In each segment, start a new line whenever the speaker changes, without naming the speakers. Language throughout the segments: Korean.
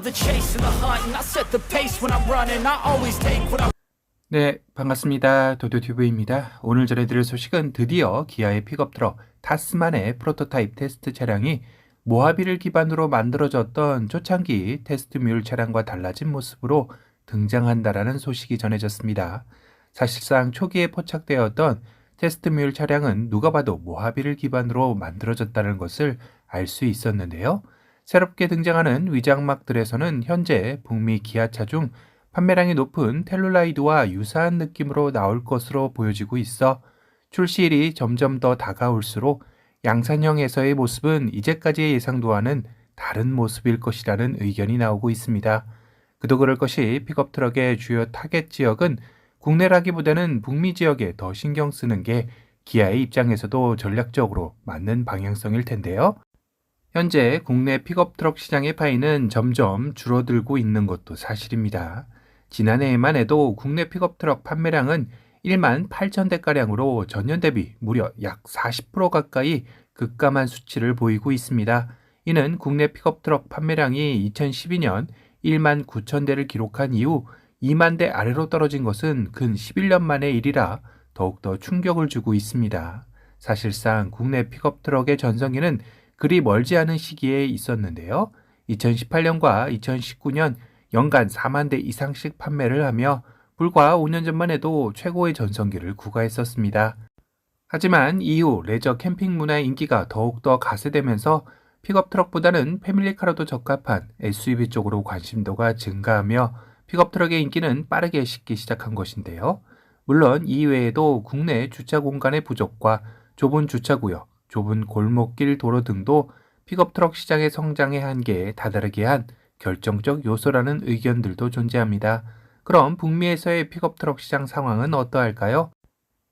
the chase and the hunt, and I set the pace when I'm running. I always take what I
네, 반갑습니다. 도도튜브입니다. 오늘 전해드릴 소식은 드디어 기아의 픽업 트럭 타스만의 프로토타입 테스트 차량이 모하비를 기반으로 만들어졌던 초창기 테스트 뮬 차량과 달라진 모습으로 등장한다라는 소식이 전해졌습니다. 사실상 초기에 포착되었던 테스트 뮬 차량은 누가 봐도 모하비를 기반으로 만들어졌다는 것을 알 수 있었는데요. 새롭게 등장하는 위장막들에서는 현재 북미 기아차 중 판매량이 높은 텔룰라이드와 유사한 느낌으로 나올 것으로 보여지고 있어 출시일이 점점 더 다가올수록 양산형에서의 모습은 이제까지의 예상도와는 다른 모습일 것이라는 의견이 나오고 있습니다. 그도 그럴 것이 픽업 트럭의 주요 타겟 지역은 국내라기보다는 북미 지역에 더 신경 쓰는 게 기아의 입장에서도 전략적으로 맞는 방향성일 텐데요. 현재 국내 픽업 트럭 시장의 파이는 점점 줄어들고 있는 것도 사실입니다. 지난해에만 해도 국내 픽업 트럭 판매량은 1만 8천 대가량으로 전년 대비 무려 약 40% 가까이 급감한 수치를 보이고 있습니다. 이는 국내 픽업 트럭 판매량이 2012년 1만 9천 대를 기록한 이후 2만 대 아래로 떨어진 것은 근 11년 만의 일이라 더욱더 충격을 주고 있습니다. 사실상 국내 픽업 트럭의 전성기는 그리 멀지 않은 시기에 있었는데요. 2018년과 2019년 연간 4만 대 이상씩 판매를 하며 불과 5년 전만 해도 최고의 전성기를 구가했었습니다. 하지만 이후 레저 캠핑 문화의 인기가 더욱더 가세되면서 픽업 트럭보다는 패밀리카로도 적합한 SUV 쪽으로 관심도가 증가하며 픽업 트럭의 인기는 빠르게 식기 시작한 것인데요. 물론 이외에도 국내 주차 공간의 부족과 좁은 주차구역, 좁은 골목길 도로 등도 픽업 트럭 시장의 성장의 한계에 다다르게 한 결정적 요소라는 의견들도 존재합니다. 그럼 북미에서의 픽업 트럭 시장 상황은 어떠할까요?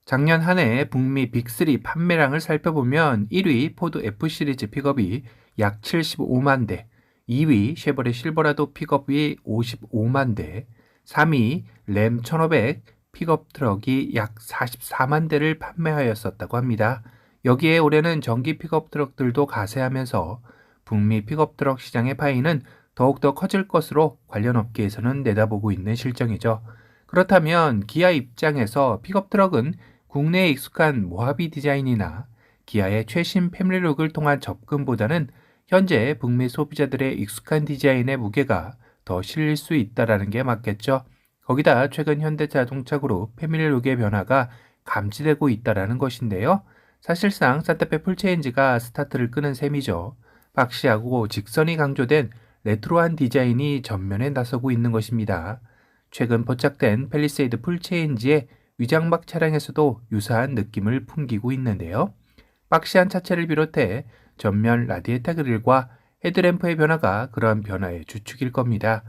작년 한 해 북미 빅3 판매량을 살펴보면 1위 포드 F 시리즈 픽업이 약 75만 대, 2위 쉐보레 실버라도 픽업이 55만 대, 3위 램 1500 픽업 트럭이 약 44만 대를 판매하였었다고 합니다. 여기에 올해는 전기 픽업 트럭들도 가세하면서 북미 픽업 트럭 시장의 파이는 더욱더 커질 것으로 관련 업계에서는 내다보고 있는 실정이죠. 그렇다면 기아 입장에서 픽업 트럭은 국내에 익숙한 모하비 디자인이나 기아의 최신 패밀리룩을 통한 접근보다는 현재 북미 소비자들의 익숙한 디자인의 무게가 더 실릴 수 있다는 게 맞겠죠. 거기다 최근 현대자동차 그룹 패밀리룩의 변화가 감지되고 있다는 것인데요. 사실상 산타페 풀체인지가 스타트를 끄는 셈이죠. 박시하고 직선이 강조된 레트로한 디자인이 전면에 나서고 있는 것입니다. 최근 포착된 팰리세이드 풀체인지의 위장막 차량에서도 유사한 느낌을 풍기고 있는데요. 박시한 차체를 비롯해 전면 라디에이터 그릴과 헤드램프의 변화가 그러한 변화의 주축일 겁니다.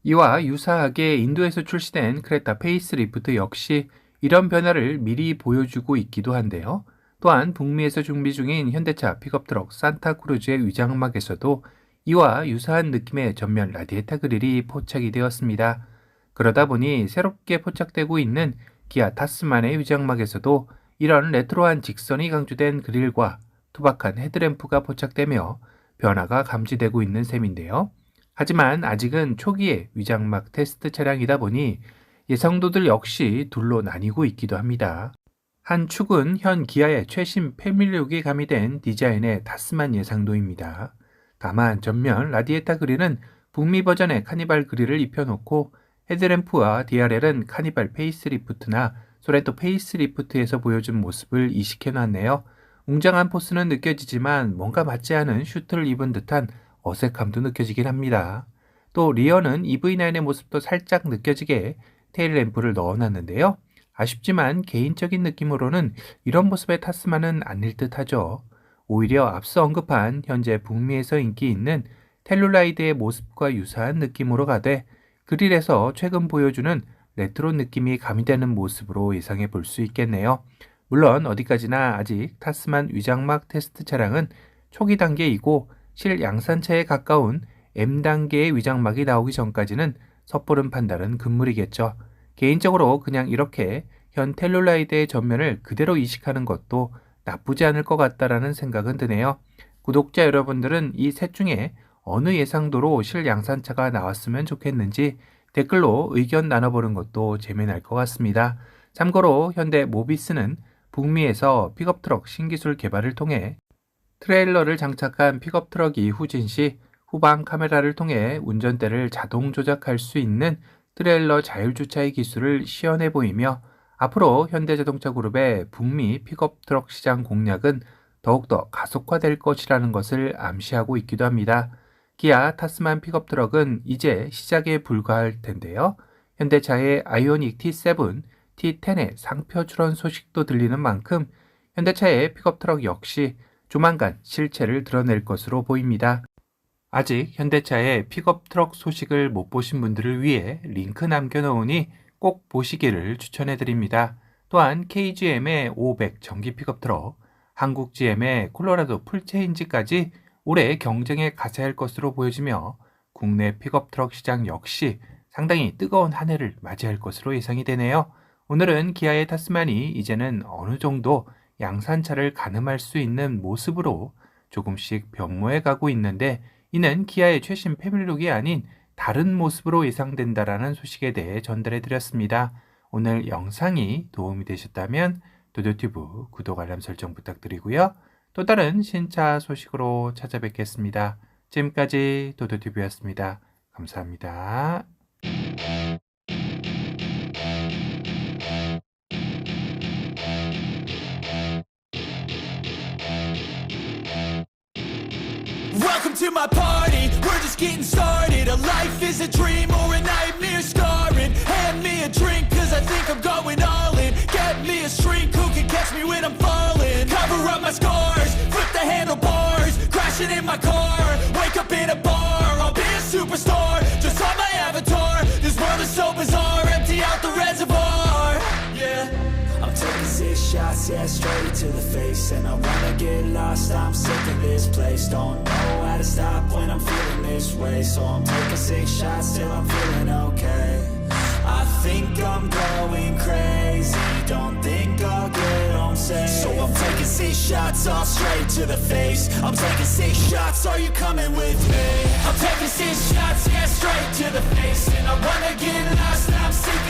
이와 유사하게 인도에서 출시된 크레타 페이스리프트 역시 이런 변화를 미리 보여주고 있기도 한데요. 또한 북미에서 준비 중인 현대차 픽업트럭 산타크루즈의 위장막에서도 이와 유사한 느낌의 전면 라디에이터 그릴이 포착이 되었습니다. 그러다 보니 새롭게 포착되고 있는 기아 타스만의 위장막에서도 이런 레트로한 직선이 강조된 그릴과 투박한 헤드램프가 포착되며 변화가 감지되고 있는 셈인데요. 하지만 아직은 초기의 위장막 테스트 차량이다 보니 예상도들 역시 둘로 나뉘고 있기도 합니다. 한 축은 현 기아의 최신 패밀리룩이 가미된 디자인의 타스만 예상도입니다. 다만 전면 라디에이터 그릴은 북미 버전의 카니발 그릴을 입혀놓고 헤드램프와 DRL은 카니발 페이스리프트나 소렌토 페이스리프트에서 보여준 모습을 이식해놨네요. 웅장한 포스는 느껴지지만 뭔가 맞지 않은 슈트를 입은 듯한 어색함도 느껴지긴 합니다. 또 리어는 EV9의 모습도 살짝 느껴지게 테일램프를 넣어놨는데요. 아쉽지만 개인적인 느낌으로는 이런 모습의 타스만은 아닐 듯하죠. 오히려 앞서 언급한 현재 북미에서 인기 있는 텔룰라이드의 모습과 유사한 느낌으로 가되 그릴에서 최근 보여주는 레트로 느낌이 가미되는 모습으로 예상해 볼 수 있겠네요. 물론 어디까지나 아직 타스만 위장막 테스트 차량은 초기 단계이고 실양산차에 가까운 M단계의 위장막이 나오기 전까지는 섣부른 판단은 금물이겠죠. 개인적으로 그냥 이렇게 현 텔룰라이드의 전면을 그대로 이식하는 것도 나쁘지 않을 것 같다라는 생각은 드네요. 구독자 여러분들은 이 셋 중에 어느 예상도로 실양산차가 나왔으면 좋겠는지 댓글로 의견 나눠보는 것도 재미날 것 같습니다. 참고로 현대 모비스는 북미에서 픽업트럭 신기술 개발을 통해 트레일러를 장착한 픽업트럭이 후진 시 후방 카메라를 통해 운전대를 자동 조작할 수 있는 트레일러 자율주차의 기술을 시연해 보이며 앞으로 현대자동차 그룹의 북미 픽업트럭 시장 공략은 더욱더 가속화될 것이라는 것을 암시하고 있기도 합니다. 기아 타스만 픽업트럭은 이제 시작에 불과할 텐데요. 현대차의 아이오닉 T7, T10의 상표 출원 소식도 들리는 만큼 현대차의 픽업트럭 역시 조만간 실체를 드러낼 것으로 보입니다. 아직 현대차의 픽업트럭 소식을 못 보신 분들을 위해 링크 남겨놓으니 꼭 보시기를 추천해드립니다. 또한 KGM의 500 전기 픽업트럭, 한국 GM의 콜로라도 풀체인지까지 올해 경쟁에 가세할 것으로 보여지며 국내 픽업트럭 시장 역시 상당히 뜨거운 한 해를 맞이할 것으로 예상이 되네요. 오늘은 기아의 타스만이 이제는 어느 정도 양산차를 가늠할 수 있는 모습으로 조금씩 변모해 가고 있는데 이는 기아의 최신 패밀리룩이 아닌 다른 모습으로 예상된다라는 소식에 대해 전달해 드렸습니다. 오늘 영상이 도움이 되셨다면 도도튜브 구독 알람 설정 부탁드리고요. 또 다른 신차 소식으로 찾아뵙겠습니다. 지금까지 도도튜브였습니다. 감사합니다.
Welcome to my party, we're just getting started. A life is a dream or a nightmare scarring. Hand me a drink cause I think I'm going all in. Get me a shrink who can catch me when I'm falling. Cover up my scars, flip the handlebars. Crashing in my car, wake up in a bar. I'll be a superstar, just on my avatar. This world is so bizarre, empty out the reservoir. Yeah, I'm taking 6 shots, yeah, straight to the face. And I wanna get lost, I'm sick of this place. Don't know how to stop when I'm feeling this way. So I'm taking 6 shots till I'm feeling okay. I think I'm going crazy, don't think I'll get home safe. So I'm taking 6 shots, all straight to the face. I'm taking 6 shots, are you coming with me? I'm taking 6 shots, yeah, straight to the face. And I wanna get lost, I'm sick